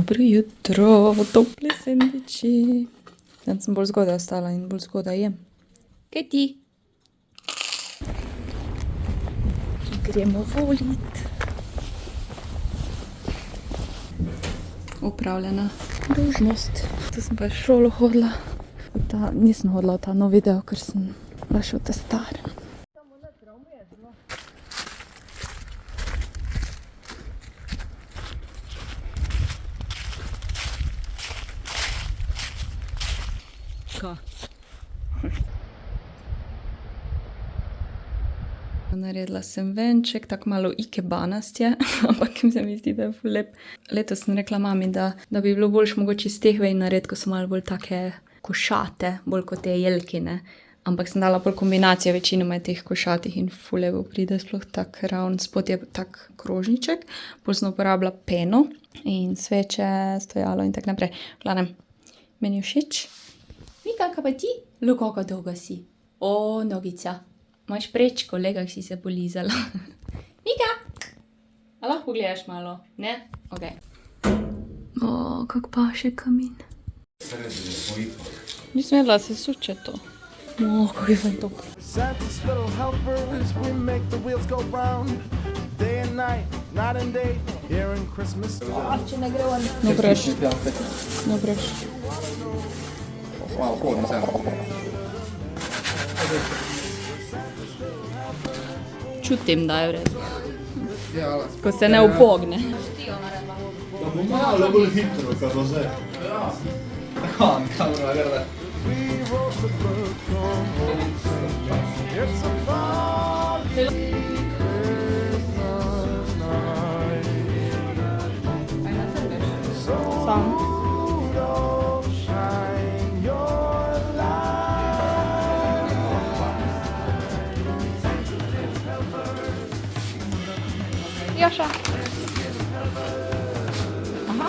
Dobro jutro, topli sendviči. Danes sem bolj zgodaj ostala in bolj zgodaj jem. Kaj ti? Gremo volit. Upravljena dolžnost. Tu sem pa v šolo hodila. Nisem hodila v ta nov video, ker sem bila še v ta star. Naredila sem venček, tako malo ikebanast je, ampak se mi zdi, da je ful lep. Letos sem rekla mami, da bi bilo boljše mogoče iz teh vej narediti, ko so malo bolj take košate, bolj kot te jelkine. Ampak sem dala bolj kombinacijo večinoma teh košatih in ful lepo pride, sploh tak ravn, spod je tak krožniček. Bolj sem uporabila peno in sveče, stojalo in tak naprej. V glavnem, meni všeč. Mika, kaj pa ti? Lo, kako dolga si. O, nogica. Imaš prečko, le kak si se polizala. Mika! A lahko pogledaš malo? Ne? Ok. O, kak paše kamin. Nisem vedela, se suče to. O, kak je fajn to. Santa's little helpers, we make the wheels go round. Day and night, night and day, here in Christmas. Če ne gre on. No greš. No greš. Hvala, polno sem. Čutim, da je vred. Ja, Ko se ne upogne. da bo malo bolj hitro, kot bo zdaj. Ja. Kamera, grda. We wrote the book on It's a foggy Christmas night. So don't shine your light. Joša. Aha.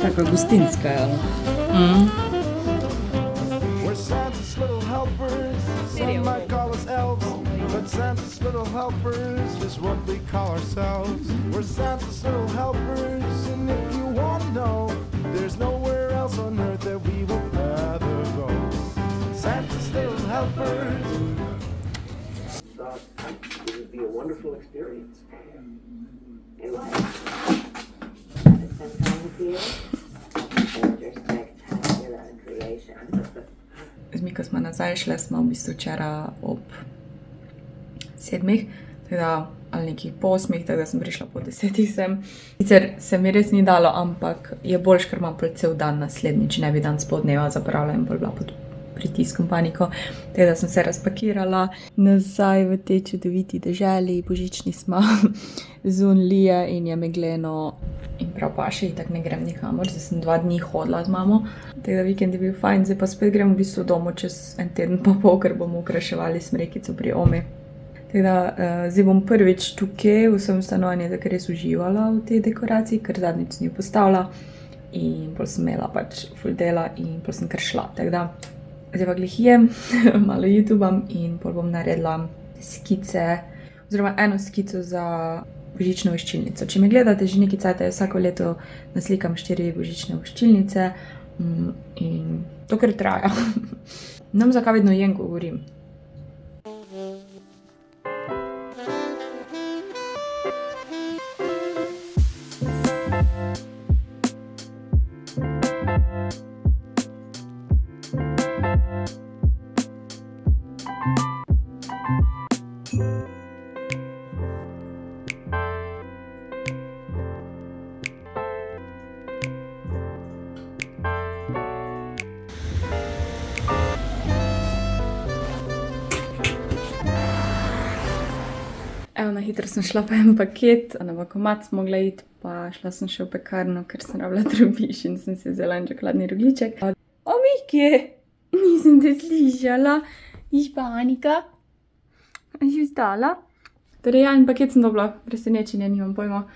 Taka gostinska je. We're Santa's little helpers. Some might call us elves, but Santa's little helpers is what we call ourselves. We're Santa's little helpers, and if you want to know, there's nowhere else on earth that we would rather go. Santa's little helpers. Thought it would be a wonderful experience in life. Spend time with you and your spectacular creation. Z Miko smo nazaj šle, smo v bistvu včeraj ob 7, teda ali nekih po 8, tako da sem prišla po 10 sem. Sicer se mi res ni dalo, ampak je boljš, ker imam pol cel dan naslednji, če ne bi dan spodneva zapravila in bolj bila pod pritiskom paniko. Tako da sem se razpakirala nazaj v tej čudoviti deželi, božični smo, zun lije in je megleno in prav paše, tako ne grem nikamor, zdaj sem 2 dni hodila z mamo, tako da vikend je bil fajn, zdaj pa spet grem v bistvu domov čez en teden pa pol, ker bomo okraševali smrekico pri Omi. Tako da zdaj bom prvič tukaj v svojem stanovanju, da res uživala v tej dekoraciji, ker zadnjič sem jo postavila in pol sem imela pač ful dela in pol sem kar šla, tako da zdaj pa glih jem, malo YouTubam in pol bom naredila skice, oziroma eno skico za božično voščilnico. Če me gledate že nekaj cajta, vsako leto naslikam 4 božične voščilnice in to kar traja. Ne vem, zakaj vedno jem, ko govorim. Evo, na hitro sem šla pa en paket, na bankomat smo mogla iti, pa šla sem še v pekarno, ker sem rabila drobiž in sem si vzela en čokoladni rogljiček. O, Miki, nisem te slišala. Iš pa Anika? A si vstala? Torej, ja, en paket sem dobila, presenečenje, nimam pojma.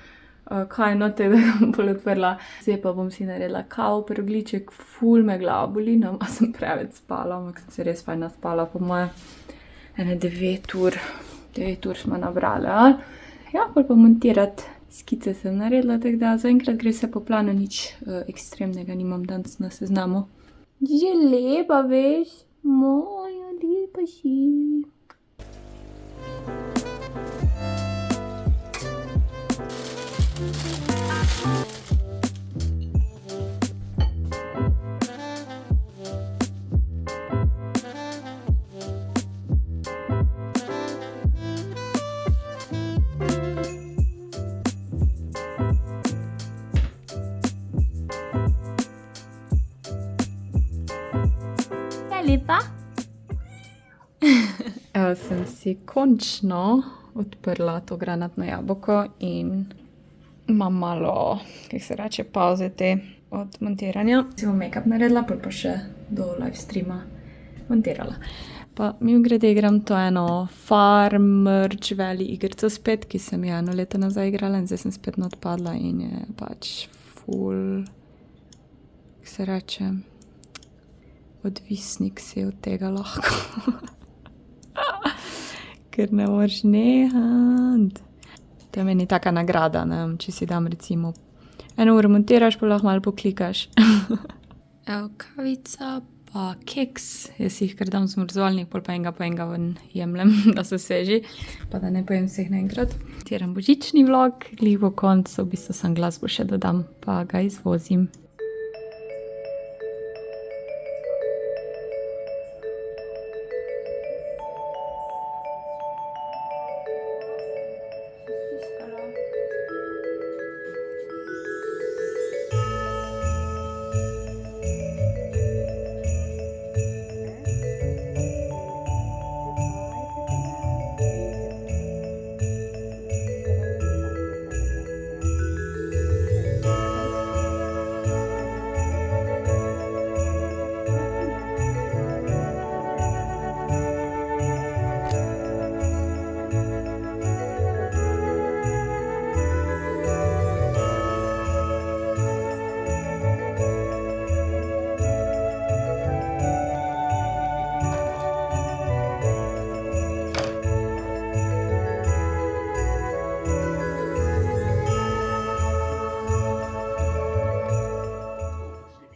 kaj note, da ga bom bolj odprla. Zdaj pa bom si naredila kavo, perogliček, ful me glava boli, no, a sem preveč spala, ampak sem se res fajn naspala, po moje ene 9 ur smo nabrali, a? Ja, bolj pa montirati skice sem naredila, tako da zaenkrat gre vse po planu, nič ekstremnega nimam danes na seznamu. Že lepa, veš, moja lepa si. Lepa. Evo, sem si končno odprla to granatno jabolko in imam malo, kako se reče, pauze te od montiranja. Si bom make-up naredila, pa še do live streama montirala. Pa mimogrede igram to eno Farmerge Valley igrico spet, ki sem jo 1 leto nazaj igrala in zdaj sem spet odpadla in je pač ful, kako se reče, odvisnik si od tega lahko. Ker ne moreš nehati. To je meni taka nagrada, ne vem, če si dam recimo 1 uro montiraš, pa lahko malo poklikaš. Evo, kavica pa keks. Jaz jih kar dam v zmrzovalnik, pol pa enega ven jemljem, da so sveži, pa da ne pojem vseh naenkrat. Montiram božični vlog, glih po koncu, v bistvu sam glasbo še dodam, pa ga izvozim.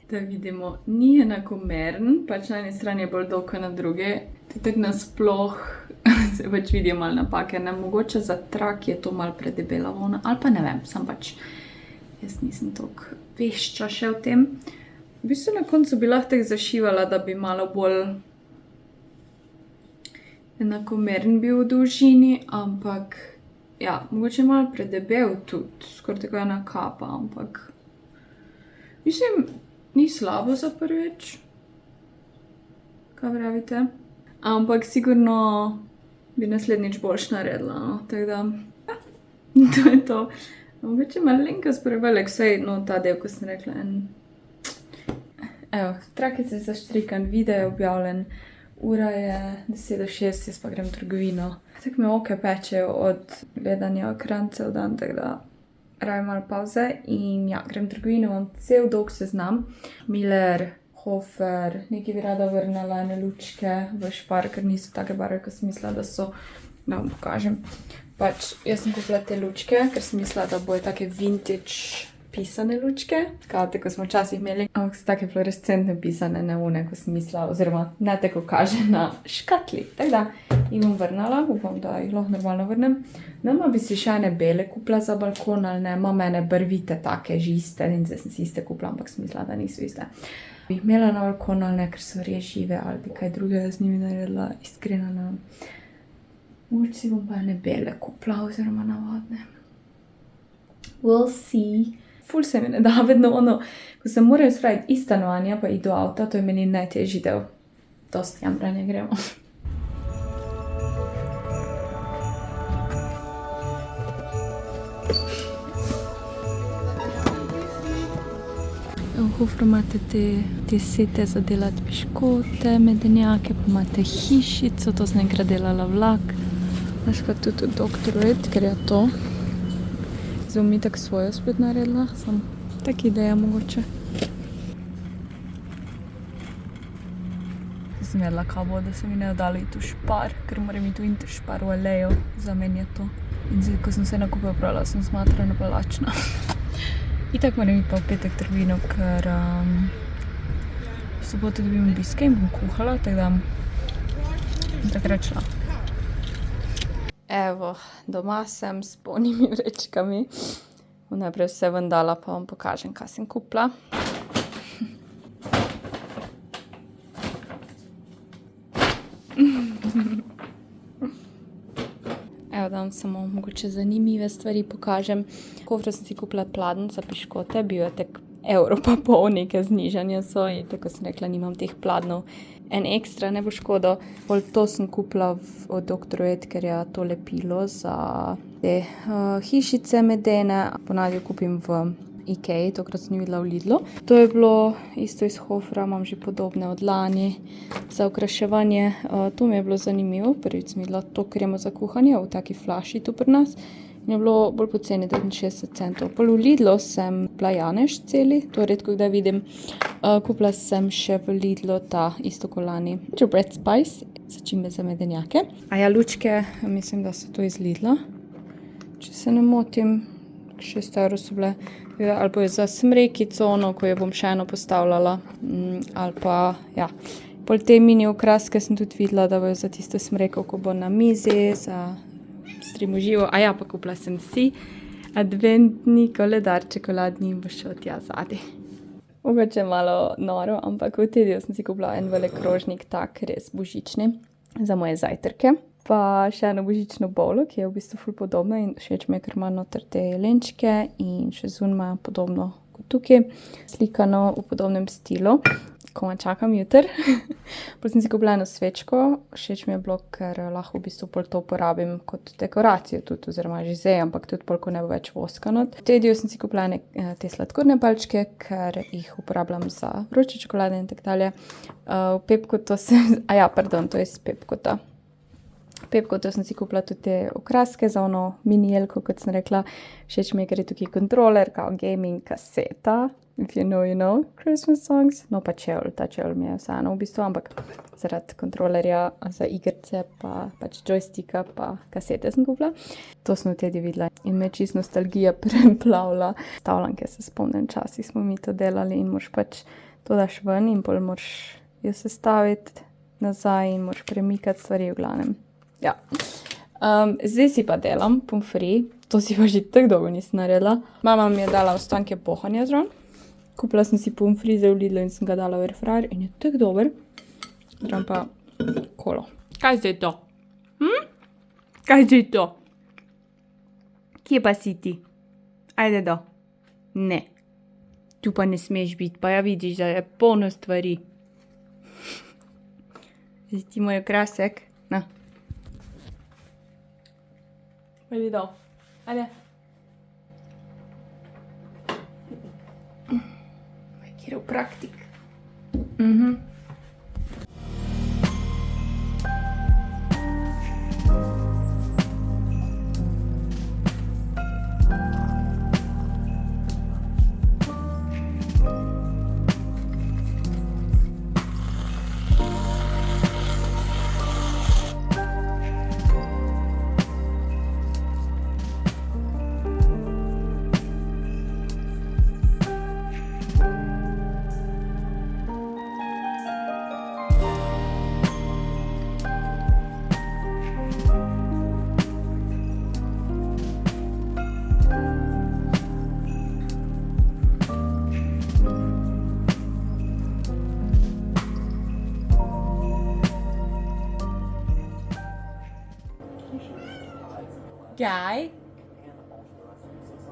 Da vidimo, ni enakomeren, pač na eni strani je bolj dolg kot na druge. Tako nasploh se pač vidijo malo napake, ne, mogoče za trak je to malo predebela volna, ali pa ne vem, sam pač jaz nisem toliko vešča še v tem. V bistvu na koncu bi lahko tako zašivala, da bi malo bolj enakomeren bil v dolžini, ampak ja, mogoče malo predebel tudi, skoraj tako ena kapa, ampak mislim, ni slabo za prvič, kaj pravite, ampak sigurno bi naslednjič boljš naredila, no, tako da, ja, to je to. Mogoče malenkost prevelik, vsej, no, ta del, ko sem rekla, Evo, trakic je zaštrikan, video je objavljen, ura je 10:06, jaz pa grem v trgovino. Tako me oke pečejo od gledanja ekran cel dan, tako da rabim malo pauze in ja, grem v trgovino, imam cel dolg seznam. Miller, Hofer, nekaj bi rada vrnala, ene lučke v Spar, ker niso take barve, kot sem mislila, da so. Da vam pokažem. Pač, jaz sem kupila te lučke, ker sem mislila, da bojo take vintage pisane lučke, tako kot smo včasih imeli, ampak so take fluorescentne pisane, ne one, ko sem mislila, oziroma ne tako kaže na škatli. Tako da jih bom vrnala, upam, da jih lahko normalno vrnem. Nama bi si še ene bele kupila za balkon, ali ne, imam ene barvite take, že iste, in zdaj sem si iste kupila, ampak sem mislila, da niso iste. Bi jih imela na balkon, ali ne, ker so res žive, ali bi kaj drugega z njimi naredila, iskreno ne vem. Mogoče si bom pa ene bele kupila, oziroma navadne. We'll see. Ful se mi ne da vedno ono, ko se morajo spraviti iz stanovanja, pa iti do avta, to je meni najtežji del. Dosti jamranja gremo. V Hofru imate te sete za delati piškote, medenjake, pa imate hišico, to sem enkrat delala vlak. Naš pa tudi Dr. Red, ker je to. zdaj bom itak svojo spet naredila, sem tak ideja mogoče. Sem jedla kavo, da se mi ne dalo iti v Špar, ker moram iti v Interšpar v Alejo, za meni je to. In zdaj, ko sem se na kupe opravila, sem smatrana pa lačna. Itak moram iti pa v petek trgovino, ker v soboto dobim obiske in bom kuhala, tako da takrat šla. Evo, doma sem s polnimi vrečkami. Bom najprej vse ven dala, pa vam pokažem, kaj sem kupila. Evo, da vam samo mogoče zanimive stvari pokažem. Kofro sem si kupila pladenj za piškote, bil je tek evro pa pol, neke znižanja so in tako sem rekla, nimam teh pladnov. En ekstra, ne bo škodo. Pol to sem kupila od Dr. Edgarja to lepilo za te hišice medene. Ponavadi jo kupim v Ikei, tokrat sem videla v Lidlu. To je bilo isto iz Hofra, imam že podobne od lani za okraševanje. To mi je bilo zanimivo, prvič sem videla to kremo za kuhanje v taki flaši tu pri nas. In je bilo bolj poceni, 69 centov. Pol v Lidlu sem kupila janež celi, to redko kdaj vidim. Kupila sem še v Lidlu ta isto kot lani Gingerbread Spice, začimbe za medenjake. A ja, lučke, mislim, da so to iz Lidla. Če se ne motim, 6 evrov so bile. Ali pa je za smrekico, ono, ko jo bom še eno postavljala. Ali pa, ja. Pol te mini okraske sem tudi videla, da bojo za tisto smreko, ko bo na mizi, za stream uživo. A ja, pa kupila sem si adventni koledar čokoladni in bo šel tja zadaj. Mogoče malo noro, ampak v tediju sem si kupila en velik krožnik, tak res božični, za moje zajtrke. Pa še eno božično bowlo, ki je v bistvu ful podobna in všeč mi je, ker ima noter te jelenčke in še zunaj ima podobno kot tukaj, slikano v podobnem stilu. Komaj čakam jutri. Potem sem si kupila eno svečko, všeč mi je bilo, ker lahko v bistvu pol to uporabim kot dekoracijo tudi, oziroma že zdaj, ampak tudi pol, ko ne bo več voskano. V tediju sem si kupila te sladkorne palčke, ker jih uporabljam za vroče čokolade in tako dalje. V Pepkotu sem, to je iz Pepkota. V Pepkotu sem si kupila tudi te okraske za ono mini jelko, kot sem rekla. Všeč mi je, ker je tukaj kontroler, kao gaming kaseta. If you know, you know, Christmas songs. No pa čevelj, ta čevelj mi je vseeno v bistvu, ampak zaradi kontrolerja za igrice, pa pač joysticka, pa kasete sem kupila. To sem v tedi videla in me čisto nostalgija preplavila. Stavljanke se spomnim, včasih smo mi to delali in moraš pač to daš ven in pol moraš jo sestaviti nazaj in moraš premikati stvari v glavnem. Ja. Zdaj si pa delam pomfri, to si pa že tako dolgo nisem naredila. Mama mi je dala ostanke pohanja zraven. Kupila sem si pomfri za v Lidlu in sem ga dala v airfryer in je tako dober. Zraven pa kolo. Kaj zdaj to? Kaj zdaj to? Kje pa si ti? Ajde do. Ne. Tu pa ne smeš biti, pa ja vidiš, da je polno stvari. Zdaj ti moj okrasek. Na. Ajde do. Ajde. Chiropraktik. Kaj?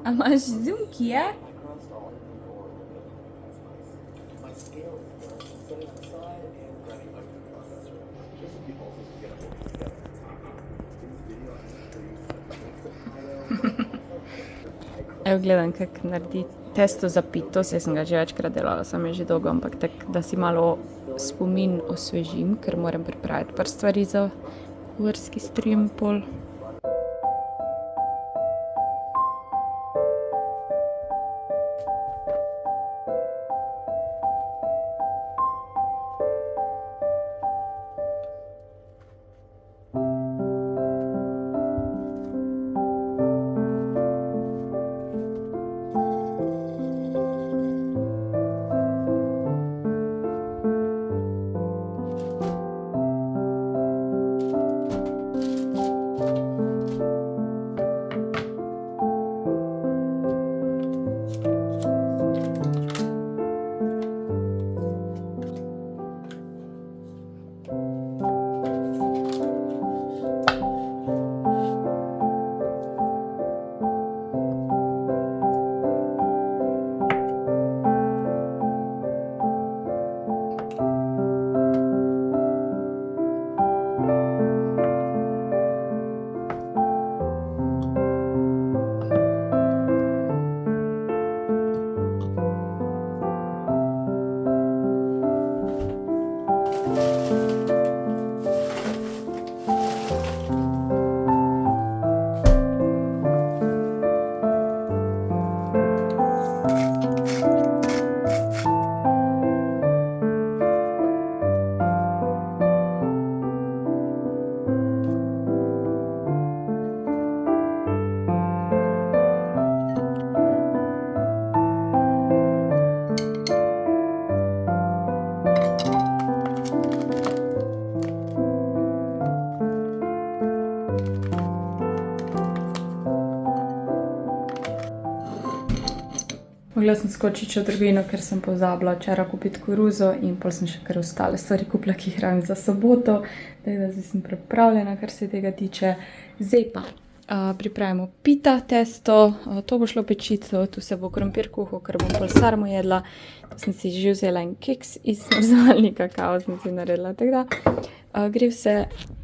A imaš zoom, kje? Evo, gledam, kako naredi testo za pito, saj sem ga že večkrat delala, sem je že dolgo, ampak tak, da si malo spomin osvežim, ker moram pripraviti par stvari za urski stream pol. mogla sem skočiti v trgovino, ker sem pozabila včeraj kupiti koruzo in pol sem še kar ostale stvari kupila, ki jih rabim za soboto. Tako da zdaj sem pripravljena, kar se tega tiče. Zdaj pa pripravimo pita testo, to bo šlo v pečico, tu se bo krompir kuhal, ker bom pol sarmo jedla. Tu sem si že vzela en keks iz smrzovalnika, kakao sem si naredila, tako da gre vse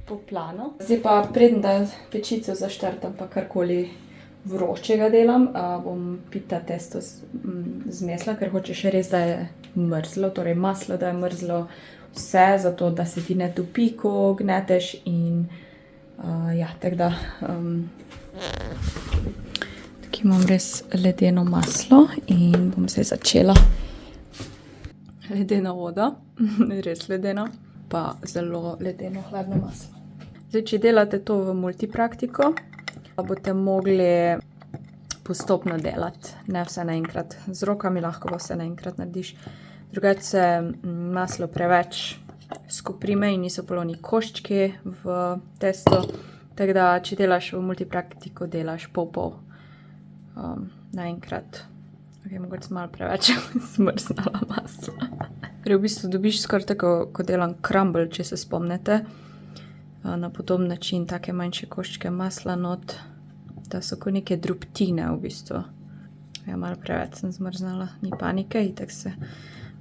po planu. Zdaj pa preden da pečico zaštartam pa karkoli vročega delam, bom pita testo zmesla, ker hočeš res, da je mrzlo, torej maslo, da je mrzlo vse, zato da se ti ne topi, ko gneteš in ja, tako da tukaj imam res ledeno maslo in bom zdaj začela. Ledena voda, res ledena, pa zelo ledeno hladno maslo. Zdaj, če delate to v multipraktiko, boste mogli postopno delati, ne vse naenkrat. Z rokami lahko pa vse naenkrat narediš. Drugače se maslo preveč skuprime in niso poloni koščki v testo. Tako da, če delaš v multipraktiko, delaš pol naenkrat. Ok, mogoče sem malo preveč smrznala maslo. Ker v bistvu dobiš skoraj tako, ko delam crumble, če se spomnite. Na podoben način, take manjše koščke masla not, da so kot neke drobtine v bistvu. Ja, malo preveč sem zmrznala, ni panike, itak se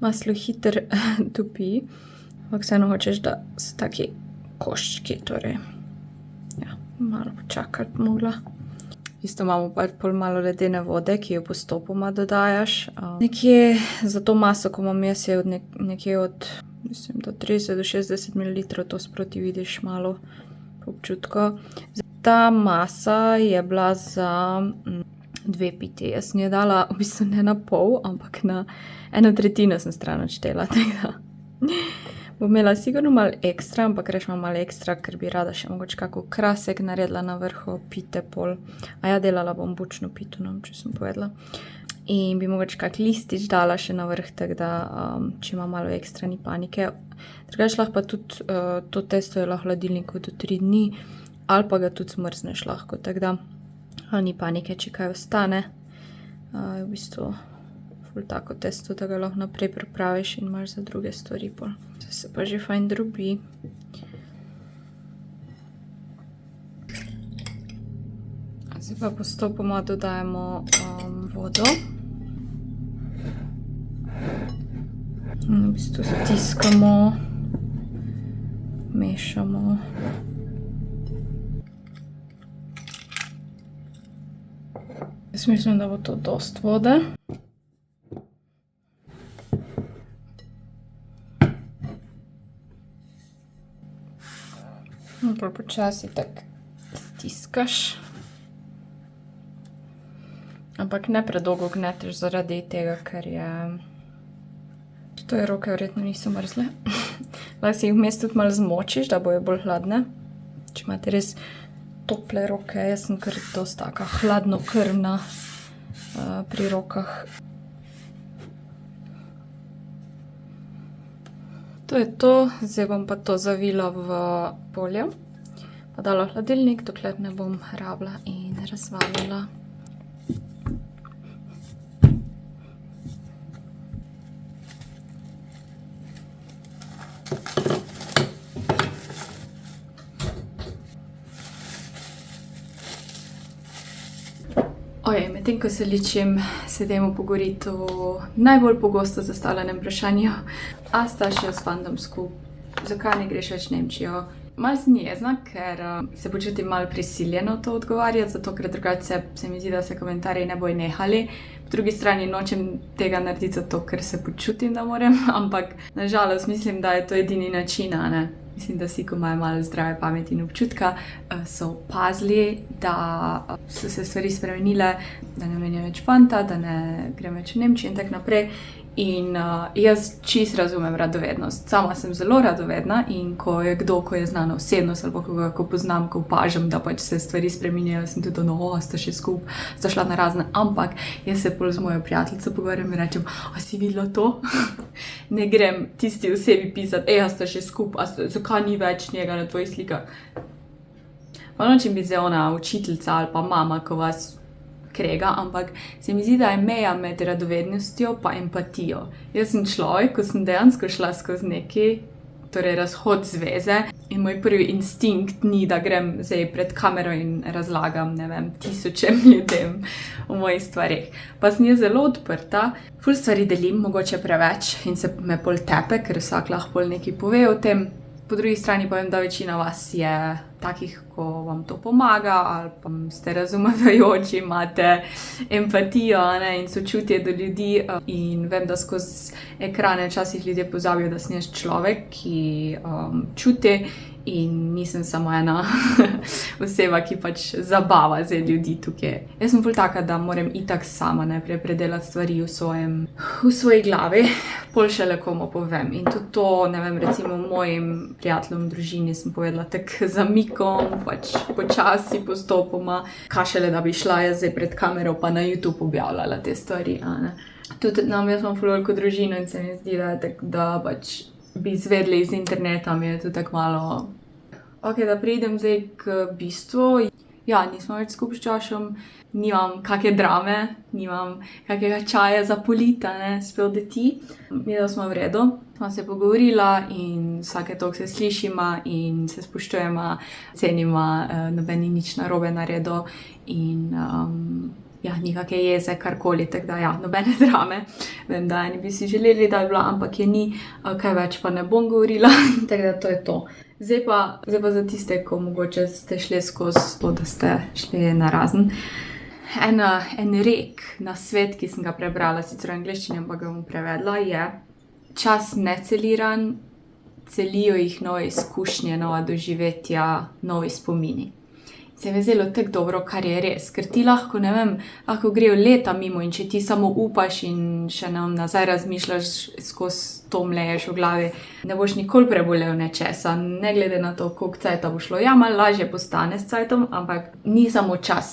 maslo hitro topi. Ampak vseeno hočeš, da so taki koščki, torej. Ja, malo počakati mogla. Isto imamo pa pol malo ledene vode, ki jo postopoma dodajaš. Nekje za to maso, ko imam jaz, je nekje od mislim, do 30 do 60 ml, to sproti vidiš malo občutko. Ta masa je bila za 2 piti. Jaz sem jo dala v bistvu ne na pol, ampak na 1/3 sem stran odštela. Bom imela sigurno malo ekstra, ampak rečemo malo ekstra, ker bi rada še mogoče kako krasek naredila na vrhu pite pol. A ja, delala bom bučno pito, no, če sem povedala. In bi mogoče kak listič dala še na vrh, tako da, če ima malo ekstra, ni panike. Drugače lahko pa tudi to testo je lahko v hladilniku do 3 dni, ali pa ga tudi zmrzneš lahko, tako da ni panike, če kaj ostane. V bistvu ful tako testo, da ga lahko naprej pripraviš in imaš za druge stvari pol. Se pa že fajn drobi. Zdaj pa postopoma dodajamo vodo. V bistvu stiskamo, mešamo. Jaz mislim, da bo to dost vode. In pa počasi tak stiskaš. Ampak ne predolgo gneteš zaradi tega, ker je... Tvoje roke verjetno niso mrzle. Lahko si jih vmes tudi malo zmočiš, da bojo bolj hladne. Če imate res tople roke, jaz sem kar dost taka hladnokrvna pri rokah. To je to, zdaj bom pa to zavila v polje. Pa dala v hladilnik, dokler ne bom rabila in razvalila. Medtem ko se ličim, se dajmo pogovoriti o najbolj pogosto zastavljenem vprašanju. A Staša s fandom skupaj? Zakaj ne greš več v Nemčijo? Malo sem jezna, ker se počutim malo prisiljeno to odgovarjati, zato ker drugače se mi zdi, da se komentarji ne bojo nehali. Po drugi strani nočem tega narediti zato, ker se počutim, da moram, ampak nažalost mislim, da je to edini način, ne? Mislim, da vsi, ko imajo malo zdrave pameti in občutka, so opazili, da so se stvari spremenile, da ne menjam več fanta, da ne grem več v Nemčijo in tako naprej. In jaz čisto razumem radovednost. Sama sem zelo radovedna in ko je kdo, ko je znana osebnost ali pa koga, ko poznam, ko opažam, da pač se stvari spreminjajo, sem tudi sta še skupaj, sta šla na razne, ampak jaz se pol z mojo prijateljico pogovarjam in rečem, a si videla to? Ne grem tisti osebi pisati, a sta še skupaj, zakaj ni več njega na tvojih slikah? Pa nočem biti zdaj ona učiteljica ali pa mama, ko vas krega, ampak se mi zdi, da je meja med radovednostjo pa empatijo. Jaz sem človek, ko sem dejansko šla skozi neki, torej razhod zveze in moj prvi instinkt ni, da grem zdaj pred kamero in razlagam, ne vem, 1000 ljudem o mojih stvarih. Pa sem jaz zelo odprta, ful stvari delim, mogoče preveč in se me pol tepe, ker vsak lahko pol nekaj pove o tem. Po drugi strani povem, da večina vas je takih, ko vam to pomaga ali pa ste razumevajoči, imate empatijo, ne, in sočutje do ljudi in vem, da skozi ekrane včasih ljudje pozabijo, da sem jaz človek, ki čuti in nisem samo ena oseba, ki pač zabava za ljudi tukaj. Jaz sem ful taka, da moram itak sama najprej predelati stvari v svoji glavi, pol šele komu povem. In tudi to, ne vem, recimo mojim prijateljem v družini sem povedala tak zamikom, pač počasi, postopoma, kašele, da bi šla jaz zdaj pred kamero pa na YouTube objavljala te stvari, a ne. Tudi jaz imam ful veliko družino in se mi zdi, da pač bi izvedli iz interneta, mi je to tako malo. Ok, da pridem zdaj k bistvu. Ja, nismo več skupaj s Joshom, nimam kakšne drame, nimam kakega čaja za polita, ne, spill the tea. Mi da smo v redu, smo se pogovorila in vsake toliko se slišima in se spoštujema, cenima, noben ni nič narobe naredil in ja, nikake jeze, karkoli, tako da ja, nobene drame. Vem, da eni bi si želeli, da je bila, ampak je ni, kaj več pa ne bom govorila, tako da to je to. Zdaj pa za tiste, ko mogoče ste šli skozi to, da ste šli na razen. En rek na svet, ki sem ga prebrala, sicer v angleščini, ampak ga bom prevedla, je: čas neceliran, celijo jih nove izkušnje, nova doživetja, novi spomini. Se mi je zelo tako dobro, kar je res, ker ti lahko, ne vem, lahko grejo leta mimo in če ti samo upaš in še nazaj razmišljaš, skozi to mleješ v glavi, ne boš nikoli prebolel nečesa, ne glede na to, koliko cajta bo šlo. Ja, malo lažje postane s cajtom, ampak ni samo čas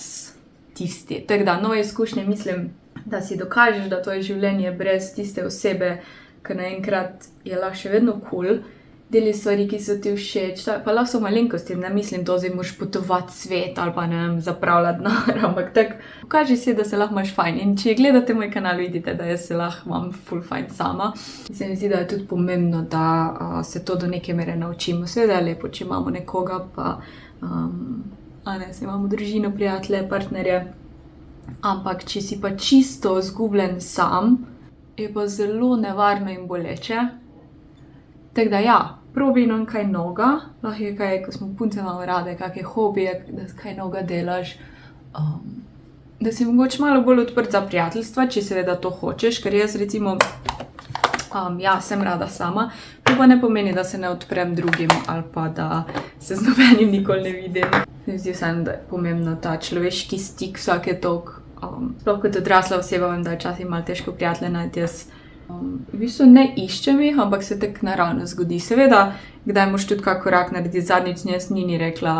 tisti. Tako da, nove izkušnje, mislim, da si dokažeš, da to je življenje brez tiste osebe, ki naenkrat je lahko še vedno cool, deli stvari, ki so ti všeč, pa lahko so malenkosti, ne mislim, da zdaj moraš potovati svet ali pa ne vem, zapravljati denar, ampak tako, pokaži si, da se lahko imaš fajn. In če gledate moj kanal, vidite, da jaz se lahko imam ful fajn sama. In se mi zdi, da je tudi pomembno, da se to do neke mere naučimo. Seveda je lepo, če imamo nekoga, pa se imamo družino, prijatelje, partnerje, ampak če si pa čisto zgubljen sam, je pa zelo nevarno in boleče. Tako da ja, probi nam kaj noga, lahko je kaj, ko smo punce imamo rade, kakšne hobije, da kaj noga delaš, da si mogoče malo bolj odprt za prijateljstva, če seveda to hočeš, ker jaz recimo, ja, sem rada sama, to pa ne pomeni, da se ne odprem drugim ali pa da se z nobenim nikoli ne vidim. Zdi se, da je pomembno ta človeški stik vsake toliko, sploh kot odrasla oseba, vem, da je včasih malo težko prijatelje najti. Jaz v bistvu ne iščem jih, ampak se tako naravno zgodi. Seveda, kdaj moraš tudi kak korak narediti. Zadnjič jaz Nini rekla,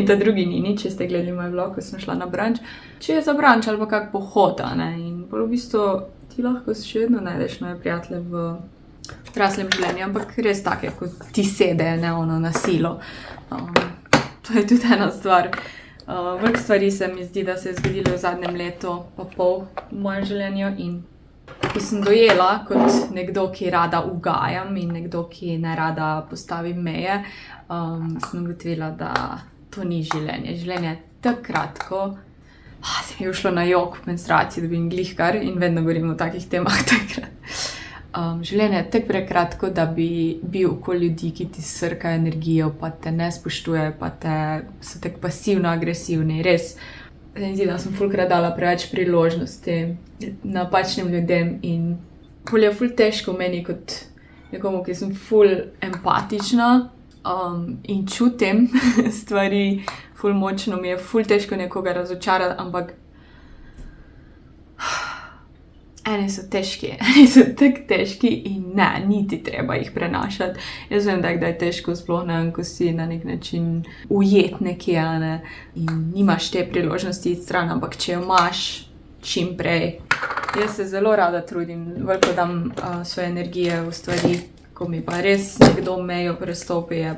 ta drugi Nini, če ste gledali moj vlog, ko sem šla na brunch, če je za brunch ali pa kak pohod, ne, in v bistvu ti lahko še vedno najdeš nove prijatelje v odraslem življenju, ampak res take, kot ti sede, ne ono na silo. To je tudi ena stvar. Veliko stvari se mi zdi, da se je zgodilo v zadnjem letu pa pol v mojem življenju in ko sem dojela kot nekdo, ki rada ugajam in nekdo, ki ne rada postavi meje, sem ugotovila, da to ni življenje. Življenje je tako kratko. Se mi je ušlo na jok v menstruaciji, da bi glihkar in vedno govorim o takih temah takrat. Življenje je tako prekratko, da bi bil okoli ljudi, ki ti srkajo energijo, pa te ne spoštujejo, pa so tako pasivno-agresivni. Res, se mi zdi, da sem fulkrat dala preveč priložnosti napačnim ljudem in ful je ful težko meni kot nekomu, ki sem ful empatična in čutim stvari ful močno, mi je ful težko nekoga razočarati, ampak eni so tako težki in ne, niti treba jih prenašati. Jaz vem, da je kdaj težko, sploh ne vem, ko si na nek način ujet nekje, ne, in nimaš te priložnosti iti stran, ampak če jo imaš, čim prej. Jaz se zelo rada trudim, veliko dam svoje energije v stvari, ko mi pa res nekdo mejo prestopi, je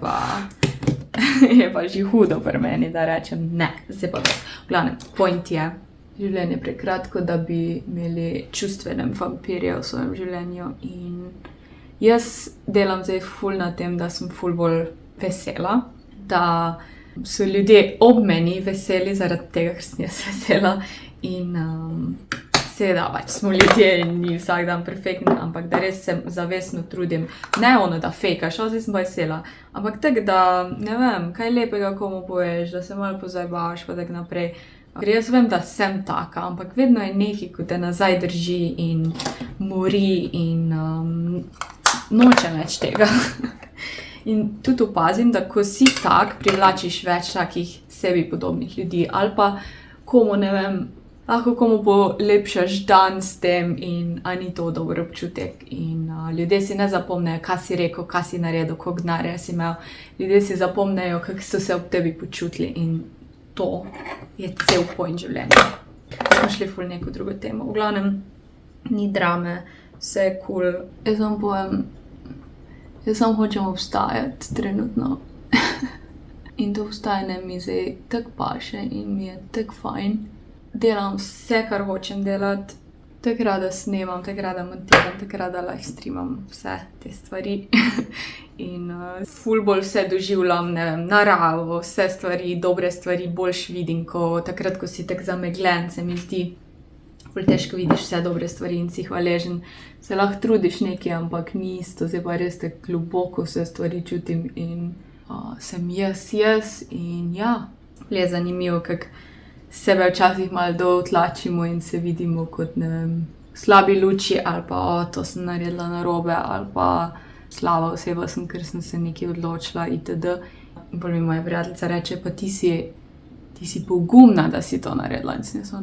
pa že hudo pri meni, da rečem ne, zdaj pa v glavnem, point je, življenje prekratko, da bi imeli čustvene vampirje v svojem življenju. In jaz delam zdaj ful na tem, da sem ful bolj vesela, da so ljudje ob meni veseli zaradi tega, ker sem jaz vesela. In seveda, pač smo ljudje in ni vsak dan perfektni, ampak da res se zavestno trudim. Ne ono, da fejkaš, zdaj sem pa vesela, ampak tako, da ne vem, kaj lepega komu poveš, da se malo pozajbavaš pa tako naprej. Ker jaz vem, da sem taka, ampak vedno je nekaj, ko te nazaj drži in mori in nočem več tega. In tudi opazim, da ko si tak, privlačiš več takih sebi podobnih ljudi ali pa komu, ne vem, lahko komu polepšaš dan s tem in ni to dober občutek. In ljudje si ne zapomnejo, kaj si rekel, kaj si naredil, koliko denarja si imel. Ljudje si zapomnejo, kako so se ob tebi počutili in to je cel point življenja. Smo šli ful neko drugo temo. V glavnem, ni drame, vse je cool. Jaz vam povem, jaz samo hočem obstajati trenutno. In to obstajanje mi zdaj tako paše in mi je tako fajn. Delam vse, kar hočem delati. Tako rada snemam, tako rada montiram, tako rada live streamam vse te stvari. In ful bolj vse doživljam, ne vem, naravo, vse stvari, dobre stvari, boljš vidim, ko takrat, ko si tako zamegljen, se mi zdi, ful težko vidiš vse dobre stvari in si hvaležen. Se lahko trudiš nekaj, ampak ni isto, zdaj pa res tako globoko vse stvari čutim in sem jaz in ja, je zanimivo, kako sebe včasih malo dotlačimo in se vidimo kot, ne vem, slabi luči ali pa to sem naredila narobe ali pa slaba oseba sem, ker sem se nekaj odločila itd. In potem mi moja prijateljica reče, pa ti si pogumna, da si to naredila. In sem jaz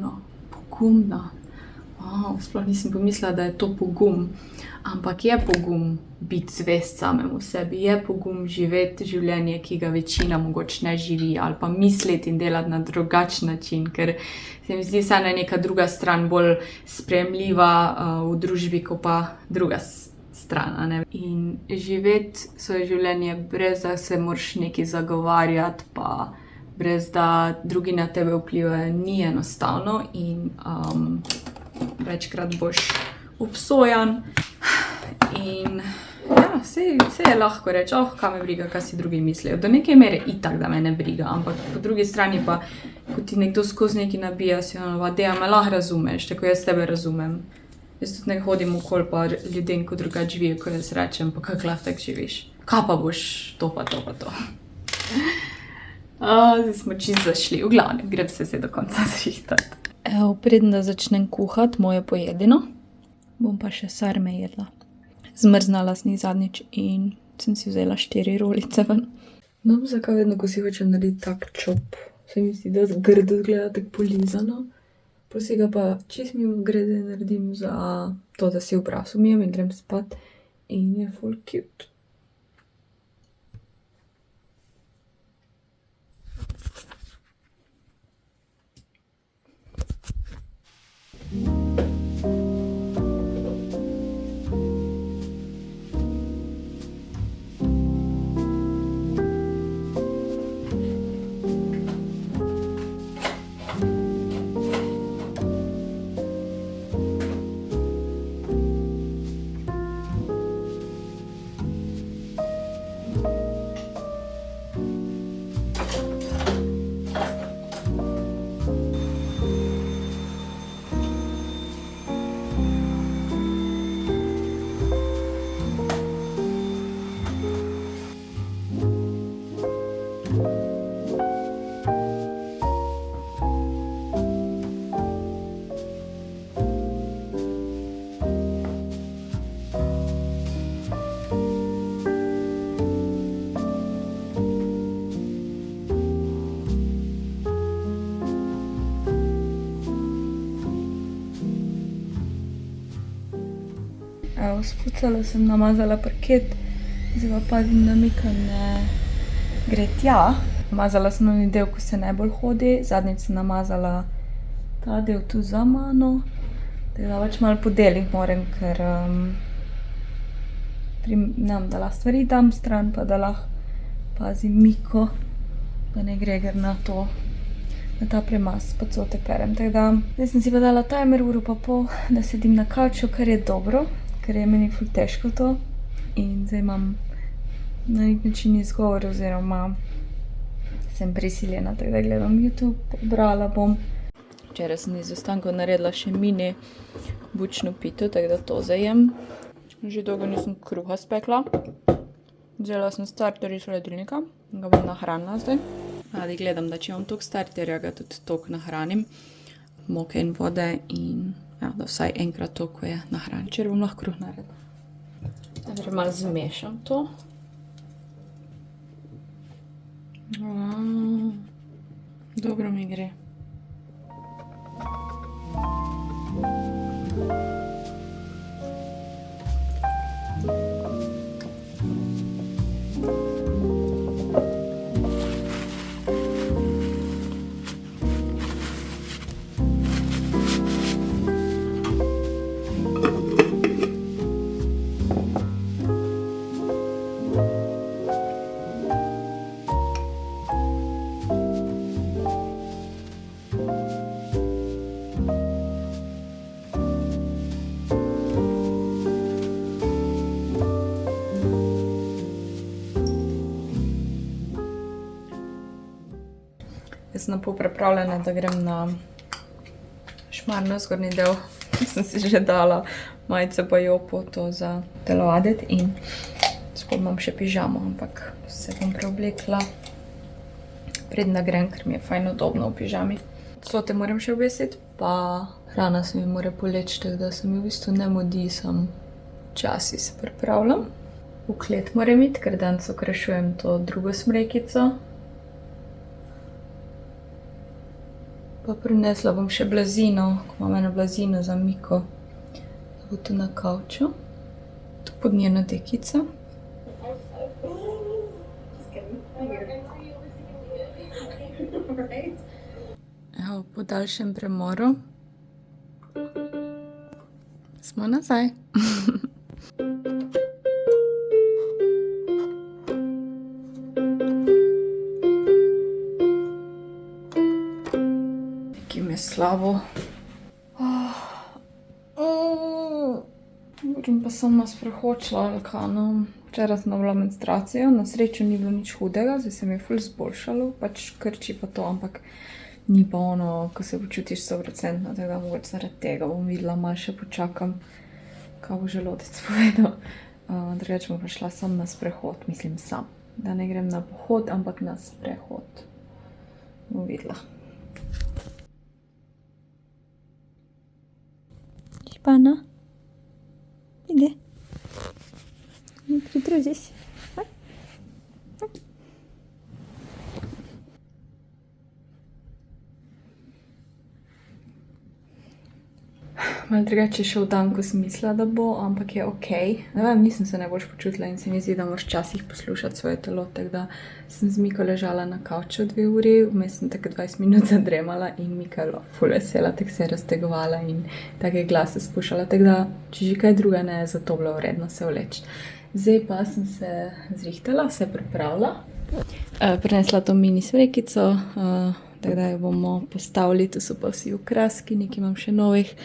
pogumna? Wow, sploh nisem pomislila, da je to pogum. Ampak je pogum biti zvest samemu sebi, je pogum živeti življenje, ki ga večina mogoče ne živi, ali pa misliti in delati na drugačen način, ker se mi zdi vsaj neka druga stran bolj sprejemljiva v družbi, kot pa druga stran. Ne? In živeti svoje življenje brez da se moraš nekaj zagovarjati, pa brez da drugi na tebe vplivajo, ni enostavno in večkrat boš obsojan. In ja, vse je lahko reči, kaj me briga, kaj si drugi mislijo. Do neke mere itak, da me ne briga, ampak po drugi strani pa, ko ti nekdo skozi nekaj nabija, si deja, me lahko razumeš, tako jaz tebe razumem. Jaz tudi ne hodim okoli pa ljudem, ko drugače živijo, ko jaz rečem, pa kako lahko tako živiš? Kaj pa boš to pa to pa to? Zdaj smo čisto zašli, v glavnem, grem se zdaj do konca zrihtati. Evo, preden da začnem kuhati moje pojedino, bom pa še sarme jedla. Zmrznala sem jih zadnjič in sem si vzela 4 rolice ven. No, zakaj vedno, ko si hočem narediti tak čop, se mi zdi, da grdo zgleda tako polizano. Prosi ga pa čist mimo grede naredim za to, da si obraz umijem in grem spat in je full cute. Evo, spucala sem, namazala parket, zdaj pa pazim, da Mika ne gre tja. Namazala sem oni del, ko se najbolj hodi, zadnjič sem namazala ta del tu za mano, da pač malo po delih moram, ker da lahko stvari dam stran, pa da lahko pazim Miko, da ne gre na to na ta premaz pocote perem. Tako da, zdaj sem si pa dala timer 1,5 ure, da sedim na kavču, kar je dobro, ker je meni ful težko to. In zdaj imam na nek način izgovor, oziroma sem prisiljena, tako da gledam YouTube, brala bom. Včeraj sem iz ostankov naredila še mini bučno pito, tako da to zajem. Že dolgo nisem kruha spekla. Vzela sem starter iz hladilnika, ga bom nahranila zdaj. Radi gledam, da če imam toliko starterja, ga tudi toliko nahranim. Moke in vode in ja, da vsaj enkrat toliko je nahran. Včeraj bom lahko kruh naredila. Zdaj malo zmešam to. Dobro mi gre. Jaz sem napol pripravljena, da grem na Šmarno, zgornji del. Sem si že dala majico pa jopo to za telovaditi in spod imam še pižamo, ampak se bom preoblekla preden grem, ker mi je fajn udobno v pižami. Cote moram še obesiti, pa hrana se mi mora poleči, tako da se mi v bistvu ne mudi, sam časi se pripravljam. V klet moram iti, ker danes okrašujem to drugo smrekico. Pa prinesla bom še blazino, ko imam eno blazino za Miko, da bo tu na kavču. Tu pod njeno dekico. Evo, po daljšem premoru smo nazaj. Slabo. Moram pa sem na sprehod šla, no. Včeraj sem imela menstruacijo, na srečo ni bilo nič hudega, zdaj se mi je ful zboljšalo, pač krči pa to, ampak ni pa ono, ko se počutiš 100%, tako da mogoče zaradi tega bom videla, malo še počakam, kaj bo želodec povedal. Drugače bom pa šla sam na sprehod, mislim sam, da ne grem na pohod, ampak na sprehod. Bom videla. Pana, ide. Pridruži se. Malo drugače je šel dan, ko sem mislila, da bo, ampak je okej. Ne vem, nisem se najboljš počutila in se mi zdi, da moraš včasih poslušati svoje telo, tako da sem z Miko ležala na kavču 2 uri, vmes sem tako 20 minut zadremala in Mika je bila ful vesela, tako se je raztegovala in take glase spuščala, tako da, če že kaj druga ne, zato bilo vredno se vleči. Zdaj pa sem se zrihtala, se pripravila. Prinesla to mini smrekico, tako da jo bomo postavili, tu so pa vsi okraski, nekaj imam še novih.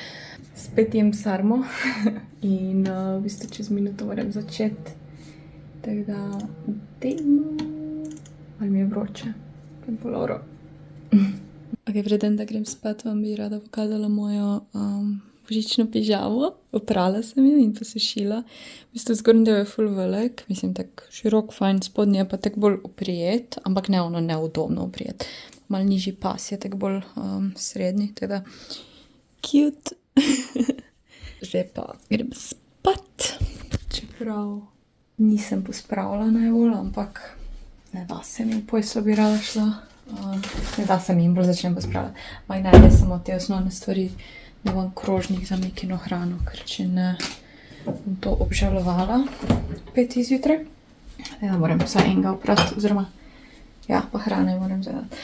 Spet jem sarmo in v bistvu čez minuto moram začeti. Tako da, dejmo. Ali mi je vroče? Kaj bo Lauro? Ok, preden da grem spat, vam bi rada pokazala mojo božično pižamo. Oprala sem jo in posušila. V bistvu zgornji del je ful velik, mislim tak širok, fajn, spodnji je pa tak bolj oprijet, ampak ne ono neudobno oprijet. Mal nižji pas je tak bolj srednji, tako da cute. Zdaj pa grem spat, čeprav nisem pospravila najbolj, ampak ne da se mi, pojsla bi rada šla, ne da se mi in bolj začnem pospravljati. Maj najde samo te osnovne stvari, da bom krožnik za Mikino hrano, ker če ne bom to obžalovala 5 izjutraj. Da moram vsaj enega oprati, oziroma ja, pa hrane moram zadati.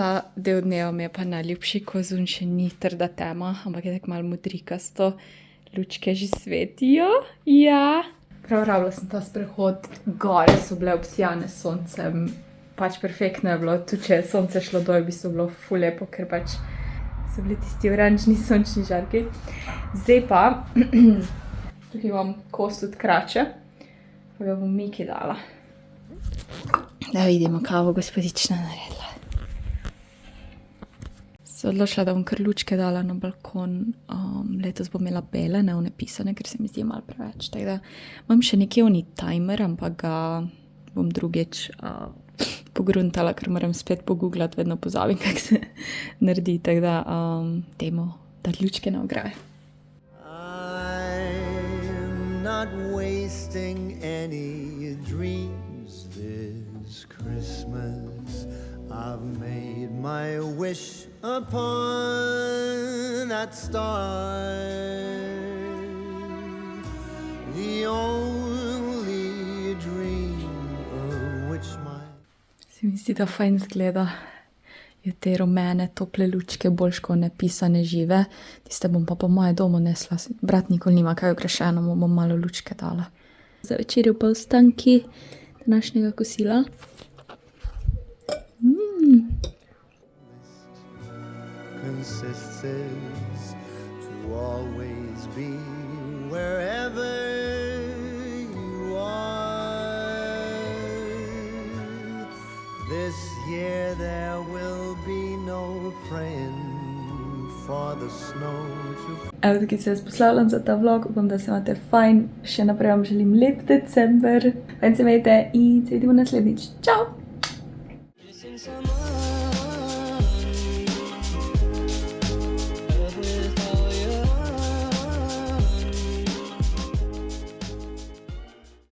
Ta del dneva mi je pa najljubši, ko zunaj še ni trda tema, ampak je tako malo modrikasto. Lučke že svetijo. Ja. Prav rabila sem ta sprehod. Gore so bile obsijane s soncem. Pač perfektno je bilo. Tudi če je sonce šlo dol, bi so bilo ful lepo, ker pač so bili tisti oranžni sončni žarki. Zdaj pa, tukaj imam kost od krače, pa ga bom Miki dala. Da vidimo, kaj bo gospodična naredila. Se odločila, da bom kar lučke dala na balkon. Letos bom imela bele, ne one pisane, ker se mi zdi malo preveč. Tako da imam še nekje oni timer, ampak ga bom drugič pogruntala, ker moram spet pogooglati, vedno pozabim, kako se naredi. Tako da dajmo dati lučke na ograje. I'm not wasting any dreams this Christmas. I've made my wish upon that star, the only dream of which my... Se mi zdi, da fajn zgleda. Je te rumene, tople lučke, boljš kot nepisane žive. Tiste bom pa po moje domu nesla. Brat nikoli nima kaj okrašeno, mu bom malo lučke dala. Za večerjo pa ostanki današnjega kosila. Consists to always be wherever you are. This year there will be no praying for the snow to... Evo, tukaj se jaz poslavljam za ta vlog. Upam, da se imate fajn. Še naprej vam želim lep december. Fajn se imejte in se vidimo naslednjič. Čau!